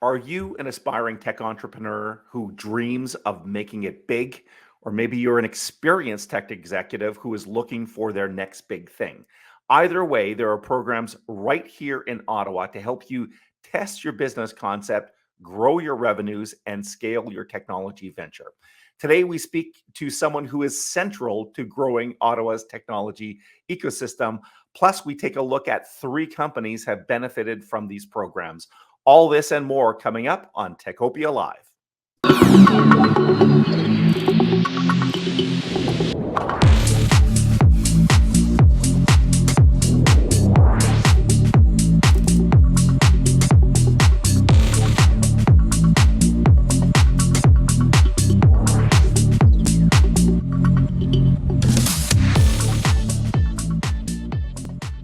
Are you an aspiring tech entrepreneur who dreams of making it big? Or maybe you're an experienced tech executive who is looking for their next big thing. Either way, there are programs right here in Ottawa to help you test your business concept, grow your revenues, and scale your technology venture. Today, we speak to someone who is central to growing Ottawa's technology ecosystem. Plus, we take a look at three companies have benefited from these programs. All this and more coming up on Techopia Live.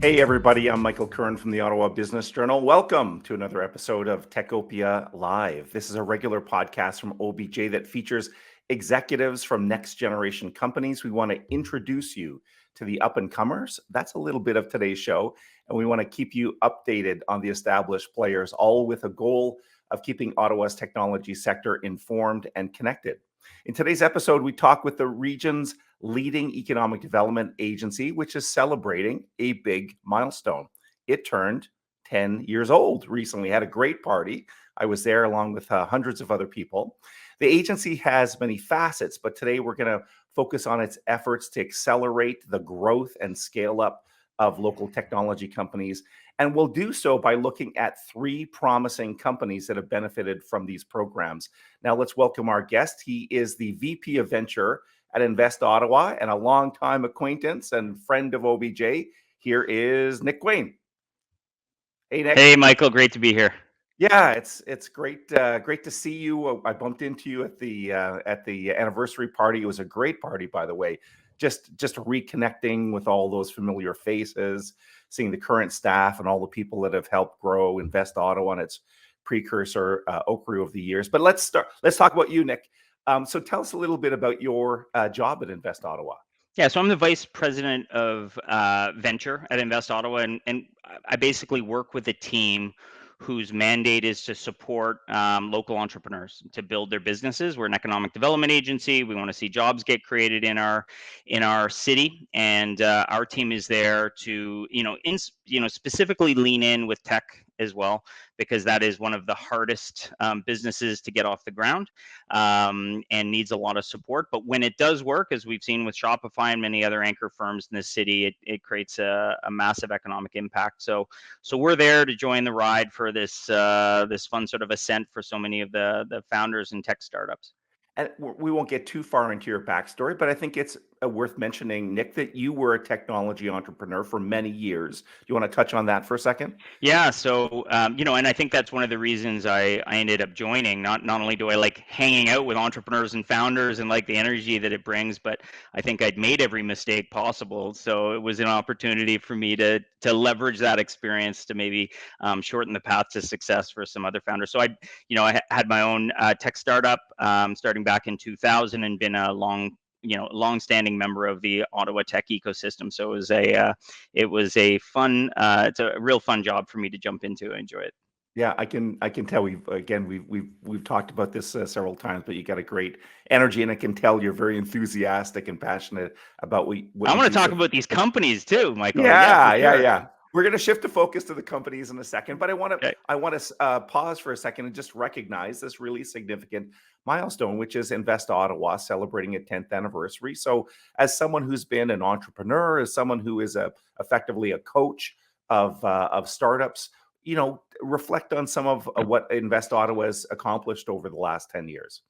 Hey everybody, I'm Michael Curran from the Ottawa Business Journal. Welcome to another episode of Techopia Live. This is a regular podcast from OBJ that features executives from next generation companies. We want to introduce you to the up and comers. That's a little bit of today's show. And we want to keep you updated on the established players, all with a goal of keeping Ottawa's technology sector informed and connected. In today's episode, we talk with the region's leading economic development agency, which is celebrating a big milestone. It turned 10 years old recently, had a great party. I was there along with hundreds of other people. The agency has many facets, but today we're going to focus on its efforts to accelerate the growth and scale up of local technology companies. And we'll do so by looking at three promising companies that have benefited from these programs. Now, let's welcome our guest. He is the VP of Venture at Invest Ottawa and a longtime acquaintance and friend of OBJ. Here is Nick Quain. Hey, Nick. Hey, Michael. Great to be here. Yeah, it's great to see you. I bumped into you at the anniversary party. It was a great party, by the way. Just reconnecting with all those familiar faces, seeing the current staff and all the people that have helped grow Invest Ottawa and its precursor Oakry over the years. But let's talk about you, Nick. So tell us a little bit about your job at Invest Ottawa. Yeah, so I'm the vice president of venture at Invest Ottawa, and I basically work with a team whose mandate is to support local entrepreneurs to build their businesses. We're an economic development agency. We want to see jobs get created in our city, and our team is there to specifically lean in with tech as well, because that is one of the hardest businesses to get off the ground and needs a lot of support. But when it does work, as we've seen with Shopify and many other anchor firms in this city, it creates a massive economic impact. So we're there to join the ride for this fun sort of ascent for so many of the founders and tech startups. And we won't get too far into your backstory, but I think it's worth mentioning, Nick, that you were a technology entrepreneur for many years. Do you want to touch on that for a second? Yeah, so and I think that's one of the reasons I ended up joining. Not only do I like hanging out with entrepreneurs and founders and like the energy that it brings, but I think I'd made every mistake possible. So it was an opportunity for me to leverage that experience to maybe shorten the path to success for some other founders. So I had my own tech startup starting back in 2000 and been a long-standing member of the Ottawa tech ecosystem. So it was a fun, it's a real fun job for me to jump into. I enjoy it. Yeah, I can tell we've talked about this several times, but you got a great energy, and I can tell you're very enthusiastic and passionate about what I want to talk about these companies too, Michael. Yeah. We're going to shift the focus to the companies in a second, but I want to pause for a second and just recognize this really significant milestone, which is Invest Ottawa celebrating its 10th anniversary. So, as someone who's been an entrepreneur, as someone who is effectively a coach of startups, reflect on some of what Invest Ottawa has accomplished over the last 10 years.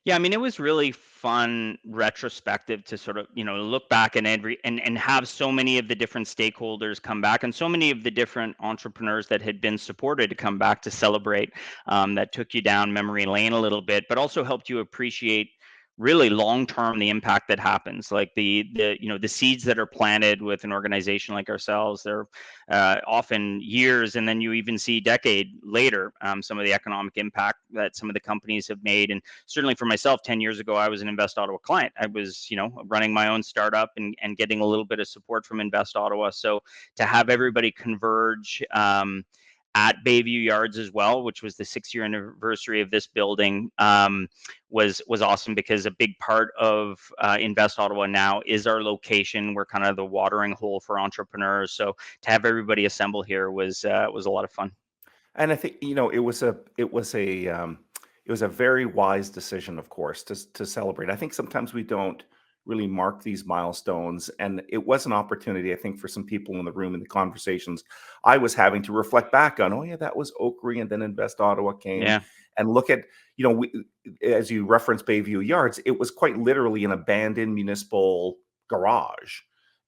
Yeah, I mean, it was really fun retrospective to sort of, look back and have so many of the different stakeholders come back and so many of the different entrepreneurs that had been supported to come back to celebrate, that took you down memory lane a little bit, but also helped you appreciate really long term the impact that happens, like the seeds that are planted with an organization like ourselves. They're often years, and then you even see decade later some of the economic impact that some of the companies have made. And certainly for myself, 10 years ago, I was an Invest Ottawa client. I was running my own startup and getting a little bit of support from Invest Ottawa. So to have everybody converge at Bayview Yards as well, which was the 6-year anniversary of this building, was awesome, because a big part of Invest Ottawa now is our location. We're kind of the watering hole for entrepreneurs. So to have everybody assemble here was a lot of fun. And I think, it was a very wise decision, of course, to celebrate. I think sometimes we don't really mark these milestones, and it was an opportunity, I think, for some people in the room, in the conversations I was having, to reflect back on, oh yeah, that was Oakry, and then Invest Ottawa came, Yeah. and look at, as you referenced Bayview Yards, it was quite literally an abandoned municipal garage.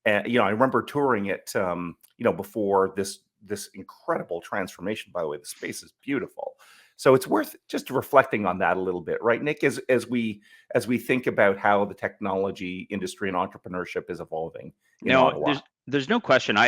And I remember touring it, before this incredible transformation. By the way, the space is beautiful. So it's worth just reflecting on that a little bit, right, Nick? As we think about how the technology industry and entrepreneurship is evolving in No, Ottawa. there's no question.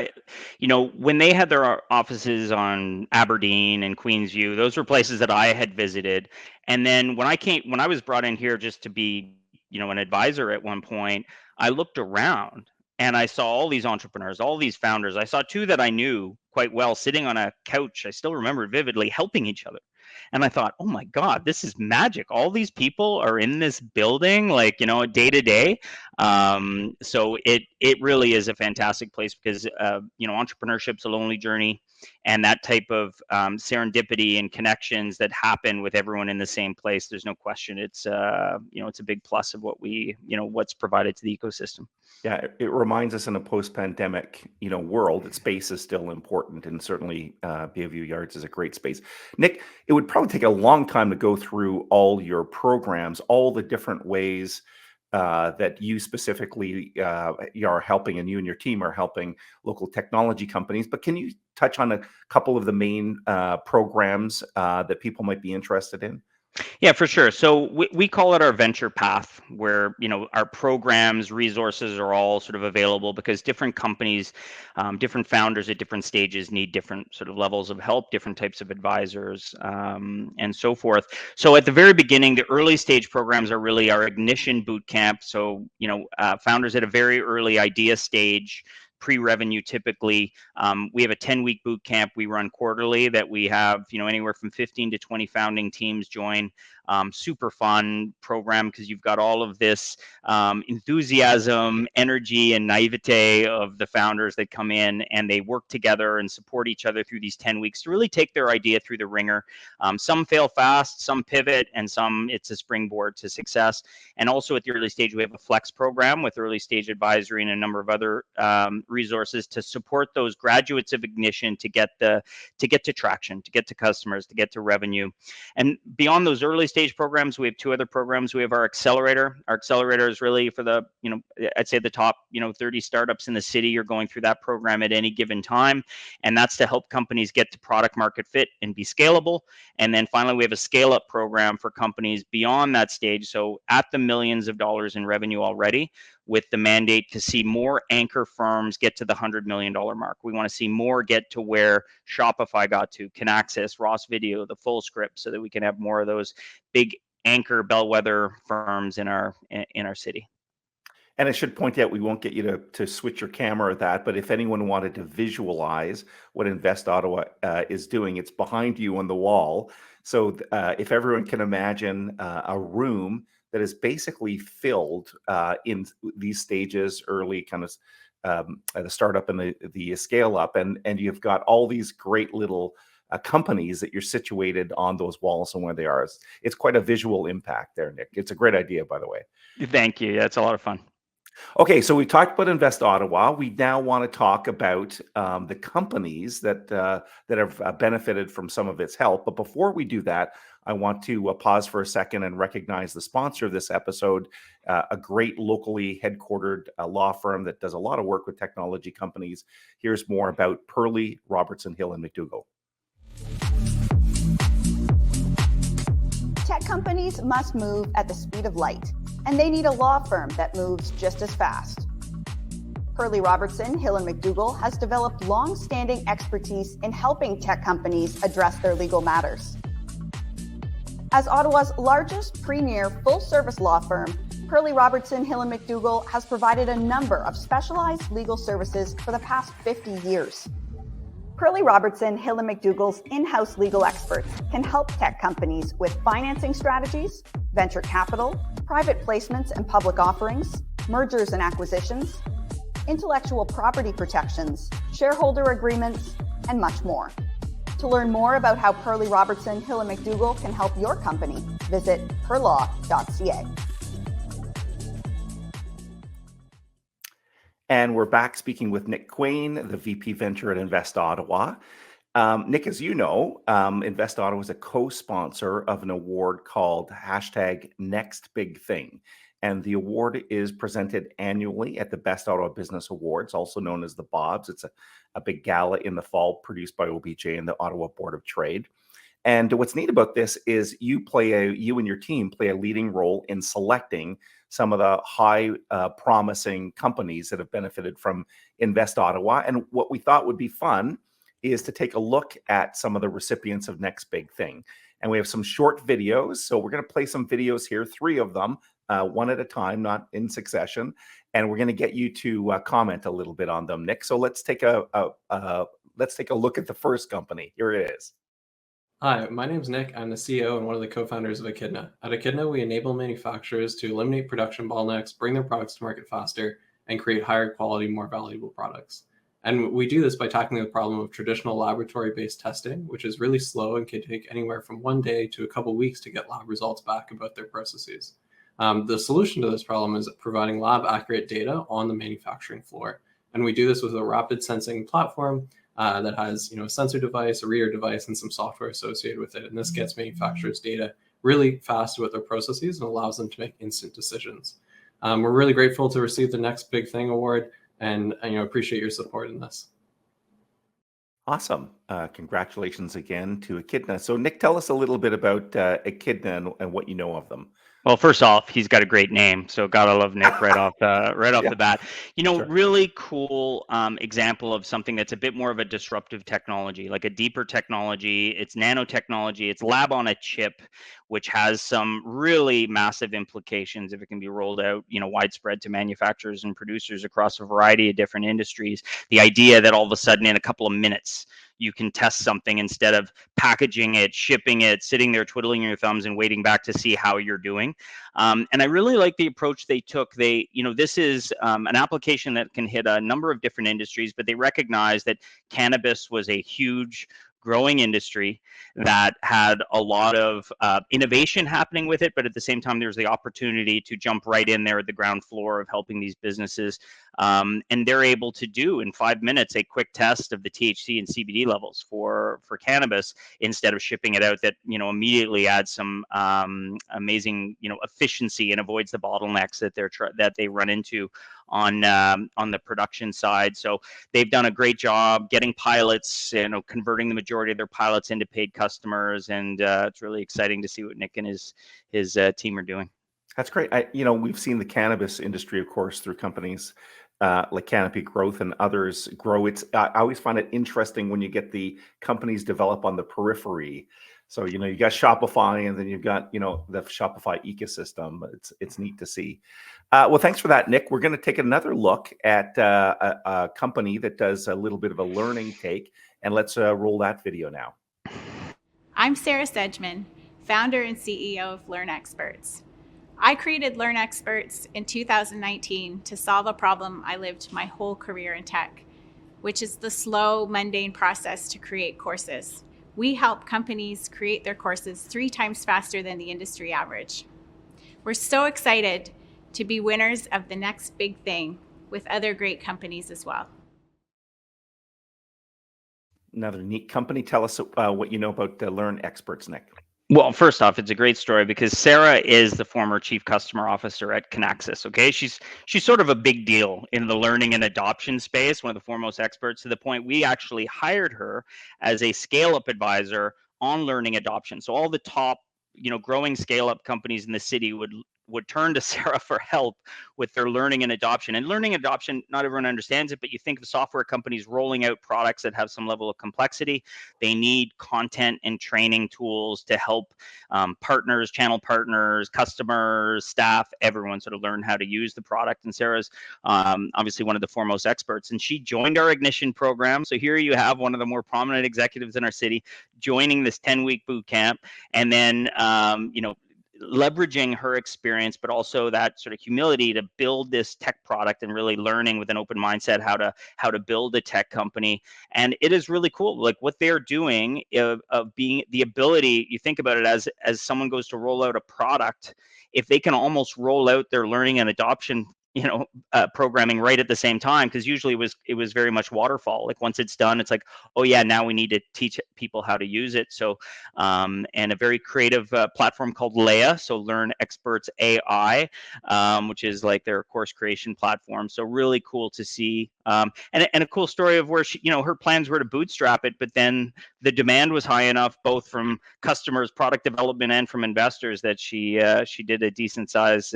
When they had their offices on Aberdeen and Queensview, those were places that I had visited. And then when I was brought in here just to be, an advisor at one point, I looked around and I saw all these entrepreneurs, all these founders. I saw two that I knew quite well sitting on a couch. I still remember vividly, helping each other. And I thought, oh my God, this is magic. All these people are in this building, like, day to day. So it really is a fantastic place, because entrepreneurship's a lonely journey, and that type of serendipity and connections that happen with everyone in the same place, there's no question it's it's a big plus of what's provided to the ecosystem. Yeah, it reminds us, in a post-pandemic, world, that space is still important, and certainly Bayview Yards is a great space. Nick, it would probably take a long time to go through all your programs, all the different ways that you specifically are helping, and you and your team are helping local technology companies. But can you touch on a couple of the main programs that people might be interested in? Yeah, for sure. So we call it our venture path, where our programs, resources are all sort of available, because different companies, different founders at different stages need different sort of levels of help, different types of advisors, and so forth. So at the very beginning, the early stage programs are really our ignition boot camp. So founders at a very early idea stage, pre-revenue typically. We have a 10-week boot camp we run quarterly, that we have anywhere from 15 to 20 founding teams join. Super fun program, because you've got all of this enthusiasm, energy, and naivete of the founders that come in, and they work together and support each other through these 10 weeks to really take their idea through the ringer. Some fail fast, some pivot, and some it's a springboard to success. And also at the early stage, we have a flex program with early stage advisory and a number of other resources to support those graduates of ignition to get to traction, to get to customers, to get to revenue. And beyond those early stage programs, we have two other programs. We have our accelerator. Our accelerator is really for the, I'd say the top, 30 startups in the city are going through that program at any given time. And that's to help companies get to product market fit and be scalable. And then finally, we have a scale up program for companies beyond that stage. So at the millions of dollars in revenue already, with the mandate to see more anchor firms get to the $100 million mark. We want to see more get to where Shopify got to, can access Ross Video, the full script, so that we can have more of those big anchor bellwether firms in our city. And I should point out, we won't get you to switch your camera at that, but if anyone wanted to visualize what Invest Ottawa is doing, it's behind you on the wall. So if everyone can imagine a room that is basically filled in these stages, early kind of the startup and the scale up, and you've got all these great little companies that you're situated on those walls and where they are. It's quite a visual impact there, Nick. It's a great idea, by the way. Thank you. That's a lot of fun. Okay, so we talked about Invest Ottawa. We now want to talk about the companies that have benefited from some of its help. But before we do that, I want to pause for a second and recognize the sponsor of this episode, a great locally headquartered law firm that does a lot of work with technology companies. Here's more about Perley, Robertson, Hill, and McDougall. Tech companies must move at the speed of light, and they need a law firm that moves just as fast. Perley Robertson, Hill & McDougall has developed long-standing expertise in helping tech companies address their legal matters. As Ottawa's largest premier full-service law firm, Perley Robertson, Hill & McDougall has provided a number of specialized legal services for the past 50 years. Hurley Robertson, Hill and McDougall's in-house legal experts can help tech companies with financing strategies, venture capital, private placements and public offerings, mergers and acquisitions, intellectual property protections, shareholder agreements, and much more. To learn more about how Hurley Robertson, Hill and McDougall can help your company, visit herlaw.ca. And we're back speaking with Nick Quain, the VP Venture at Invest Ottawa. Nick, as you know, Invest Ottawa is a co-sponsor of an award called #NextBigThing. And the award is presented annually at the Best Ottawa Business Awards, also known as the Bobs. It's a big gala in the fall produced by OBJ and the Ottawa Board of Trade. And what's neat about this is you and your team play a leading role in selecting some of the high promising companies that have benefited from Invest Ottawa. And what we thought would be fun is to take a look at some of the recipients of Next Big Thing. And we have some short videos. So we're going to play some videos here, 3 of them, one at a time, not in succession. And we're going to get you to comment a little bit on them, Nick. So let's take a look at the first company. Here it is. Hi, my name is Nick. I'm the CEO and one of the co-founders of Echidna. At Echidna, we enable manufacturers to eliminate production bottlenecks, bring their products to market faster, and create higher quality, more valuable products. And we do this by tackling the problem of traditional laboratory-based testing, which is really slow and can take anywhere from 1 day to a couple weeks to get lab results back about their processes. The solution to this problem is providing lab-accurate data on the manufacturing floor. And we do this with a rapid sensing platform that has a sensor device, a reader device, and some software associated with it. And this gets manufacturers data really fast about their processes and allows them to make instant decisions. We're really grateful to receive the Next Big Thing award and appreciate your support in this. Awesome. Congratulations again to Echidna. So Nick, tell us a little bit about Echidna and what you know of them. Well, first off, he's got a great name, so gotta love Nick right off the bat. Sure. Really cool example of something that's a bit more of a disruptive technology, like a deeper technology. It's nanotechnology. It's lab on a chip, which has some really massive implications if it can be rolled out, widespread to manufacturers and producers across a variety of different industries. The idea that all of a sudden in a couple of minutes you can test something instead of packaging it, shipping it, sitting there twiddling your thumbs and waiting back to see how you're doing. And I really like the approach they took. This is an application that can hit a number of different industries, but they recognize that cannabis was a huge growing industry that had a lot of innovation happening with it, but at the same time, there's the opportunity to jump right in there at the ground floor of helping these businesses. And they're able to do in 5 minutes a quick test of the THC and CBD levels for cannabis instead of shipping it out. That immediately adds some amazing efficiency and avoids the bottlenecks that they run into on the production side. So they've done a great job getting pilots, converting the majority of their pilots into paid customers, and it's really exciting to see what Nick and his team are doing. That's great. We've seen the cannabis industry, of course, through companies like Canopy Growth and others grow. I always find it interesting when you get the companies develop on the periphery. So, you got Shopify, and then you've got, the Shopify ecosystem. It's neat to see. Well, thanks for that, Nick. We're going to take another look at a company that does a little bit of a learning take, and let's roll that video now. I'm Sarah Sedgman, founder and CEO of LearnExperts. I created LearnExperts in 2019 to solve a problem I lived my whole career in tech, which is the slow, mundane process to create courses. We help companies create their courses 3 times faster than the industry average. We're so excited to be winners of the Next Big Thing with other great companies as well. Another neat company. Tell us what you know about LearnExperts, Nick. Well, first off, it's a great story because Sarah is the former chief customer officer at Kinaxis. Okay, she's sort of a big deal in the learning and adoption space, one of the foremost experts, to the point we actually hired her as a scale-up advisor on learning adoption. So all the top, growing scale-up companies in the city would would turn to Sarah for help with their learning and adoption. And learning and adoption, not everyone understands it, but you think of software companies rolling out products that have some level of complexity. They need content and training tools to help partners, channel partners, customers, staff, everyone sort of learn how to use the product. And Sarah's obviously one of the foremost experts, and she joined our Ignition program. So here you have one of the more prominent executives in our city joining this 10-week boot camp, and then leveraging her experience, but also that sort of humility to build this tech product and really learning with an open mindset how to build a tech company. And it is really cool, like what they're doing of being the ability. You think about it as someone goes to roll out a product, if they can almost roll out their learning and adoption programming right at the same time, because usually it was very much waterfall. Like once it's done, it's like, oh yeah, now we need to teach people how to use it. So and a very creative platform called Leia, so LearnExperts AI, which is like their course creation platform. So really cool to see, and a cool story of where she, her plans were to bootstrap it, but then the demand was high enough, both from customers, product development, and from investors, that she did a decent size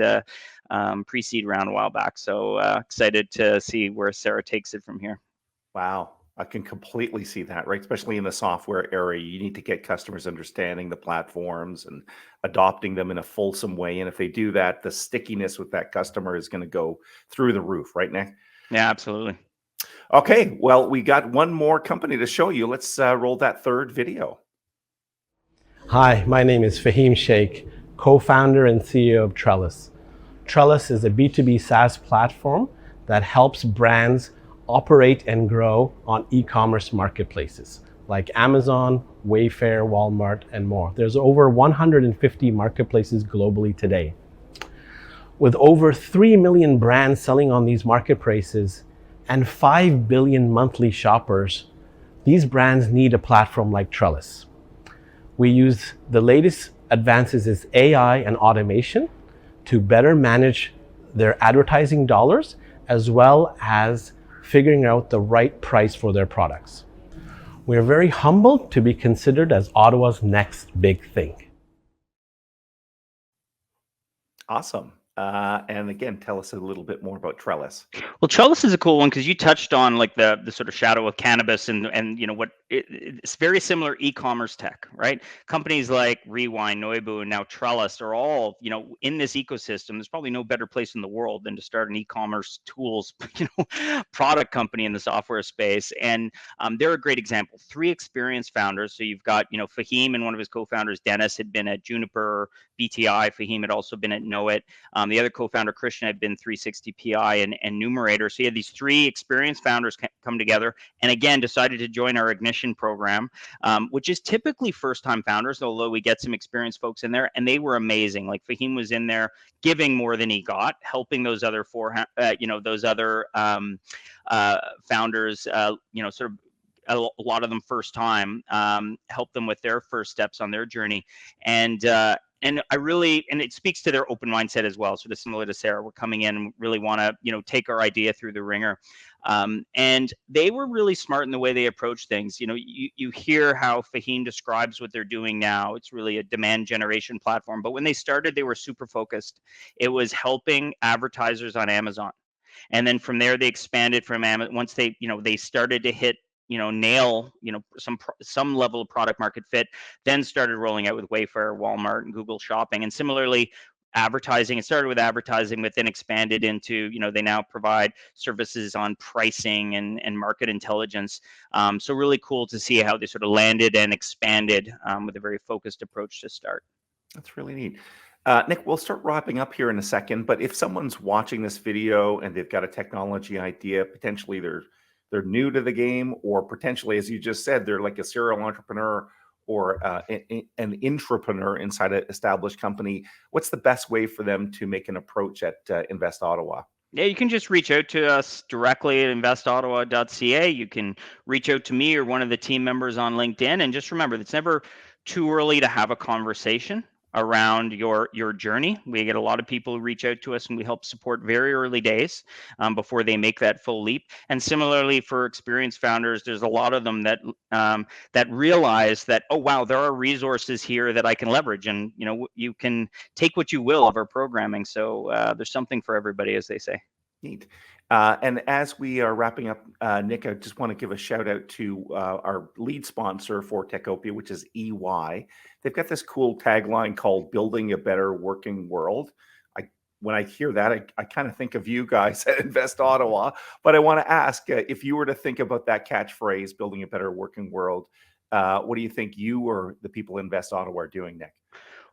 pre-seed round a while back. So excited to see where Sarah takes it from here. Wow. I can completely see that, right? Especially in the software area, you need to get customers understanding the platforms and adopting them in a fulsome way. And if they do that, the stickiness with that customer is going to go through the roof, right, Nick? Yeah, absolutely. Okay, well, we got one more company to show you. Let's roll that third video. Hi, my name is Fahim Sheikh, co-founder and CEO of Trellis. Trellis is a B2B SaaS platform that helps brands operate and grow on e-commerce marketplaces like Amazon, Wayfair, Walmart, and more. There's over 150 marketplaces globally today. With over 3 million brands selling on these marketplaces and 5 billion monthly shoppers, these brands need a platform like Trellis. We use the latest advances in AI and automation to better manage their advertising dollars, as well as figuring out the right price for their products. We are very humbled to be considered as Ottawa's next big thing. Awesome. And again, tell us a little bit more about Trellis. Well, Trellis is a cool one because you touched on like the sort of shadow of cannabis and what it's very similar e-commerce tech, right? Companies like Rewind, Noibu, and now Trellis are all in this ecosystem. There's probably no better place in the world than to start an e-commerce tools product company in the software space. And they're a great example. 3 experienced founders. So you've got Fahim, and one of his co-founders, Dennis, had been at Juniper, BTI. Fahim had also been at Knowit. The other co-founder, Christian, had been 360 PI and Numerator. So you had these 3 experienced founders come together and again decided to join our Ignition program, which is typically first-time founders, although we get some experienced folks in there, and they were amazing. Like Fahim was in there giving more than he got, helping those other founders, sort of a lot of them first time, help them with their first steps on their journey. And it speaks to their open mindset as well. Sort of similar to Sarah, we're coming in and really want to, take our idea through the ringer. And they were really smart in the way they approach things. You hear how Fahim describes what they're doing now. It's really a demand generation platform. But when they started, they were super focused. It was helping advertisers on Amazon. And then from there, they expanded from Amazon. Once they started to hit nail some level of product market fit, then started rolling out with Wayfair, Walmart, and Google Shopping. And similarly, advertising, it started with advertising, but then expanded into they now provide services on pricing and market intelligence. So really cool to see how they sort of landed and expanded with a very focused approach to start. That's really neat. Nick, we'll start wrapping up here in a second, but if someone's watching this video and they've got a technology idea, potentially they're new to the game, or potentially, as you just said, they're like a serial entrepreneur or an intrapreneur inside an established company, what's the best way for them to make an approach at Invest Ottawa? Yeah, you can just reach out to us directly at investottawa.ca. You can reach out to me or one of the team members on LinkedIn. And just remember, it's never too early to have a conversation. around your journey. We get a lot of people who reach out to us, and we help support very early days before they make that full leap. And similarly for experienced founders, there's a lot of them that that realize that, oh wow, there are resources here that I can leverage, and you can take what you will of our programming. So there's something for everybody, as they say. Neat. And as we are wrapping up, Nick, I just want to give a shout out to our lead sponsor for Techopia, which is EY. They've got this cool tagline called "Building a Better Working World." When I hear that, I kind of think of you guys at Invest Ottawa. But I want to ask, if you were to think about that catchphrase, "Building a Better Working World," what do you think you or the people at Invest Ottawa are doing, Nick?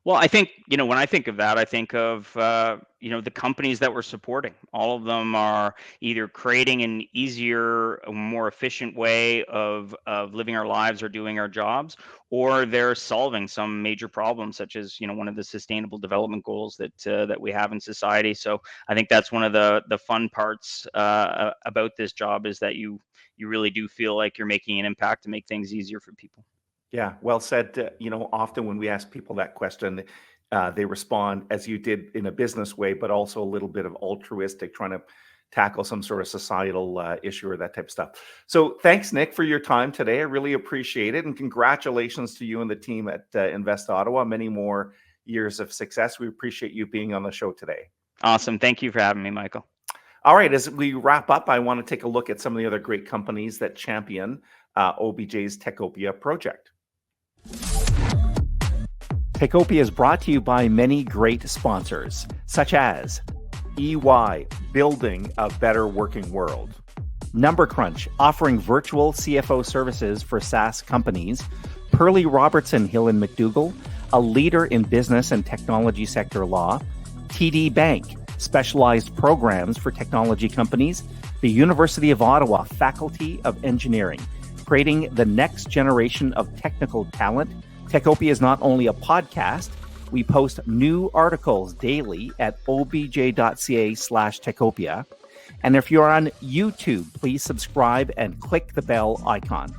Well, I think, when I think of that, I think of, the companies that we're supporting. All of them are either creating an easier, a more efficient way of living our lives or doing our jobs, or they're solving some major problems, such as, one of the sustainable development goals that we have in society. So I think that's one of the fun parts about this job, is that you really do feel like you're making an impact to make things easier for people. Yeah, well said. Often when we ask people that question, they respond as you did, in a business way, but also a little bit of altruistic, trying to tackle some sort of societal issue or that type of stuff. So thanks, Nick, for your time today. I really appreciate it. And congratulations to you and the team at Invest Ottawa. Many more years of success. We appreciate you being on the show today. Awesome. Thank you for having me, Michael. All right, as we wrap up, I want to take a look at some of the other great companies that champion OBJ's Techopia project. Techopia is brought to you by many great sponsors, such as EY, Building a Better Working World; Number Crunch, offering virtual CFO services for SaaS companies; Perley Robertson Hill and McDougall, a leader in business and technology sector law; TD Bank, specialized programs for technology companies; the University of Ottawa Faculty of Engineering, creating the next generation of technical talent. Techopia is not only a podcast, we post new articles daily at obj.ca/Techopia. And if you're on YouTube, please subscribe and click the bell icon.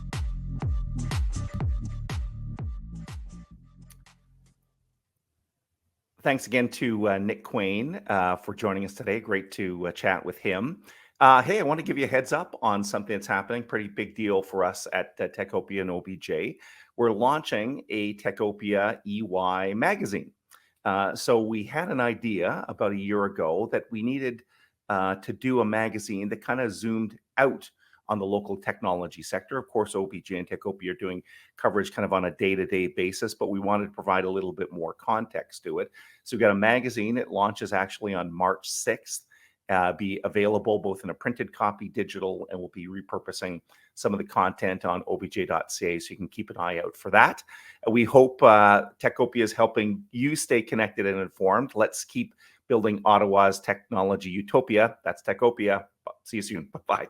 Thanks again to Nick Quain for joining us today. Great to chat with him. Hey, I want to give you a heads up on something that's happening. Pretty big deal for us at Techopia and OBJ. We're launching a Techopia EY magazine. So we had an idea about a year ago that we needed to do a magazine that kind of zoomed out on the local technology sector. Of course, OBJ and Techopia are doing coverage kind of on a day-to-day basis, but we wanted to provide a little bit more context to it. So we've got a magazine. It launches actually on March 6th. Be available both in a printed copy, digital, and we'll be repurposing some of the content on obj.ca, so you can keep an eye out for that. We hope Techopia is helping you stay connected and informed. Let's keep building Ottawa's technology utopia. That's Techopia. See you soon. Bye-bye.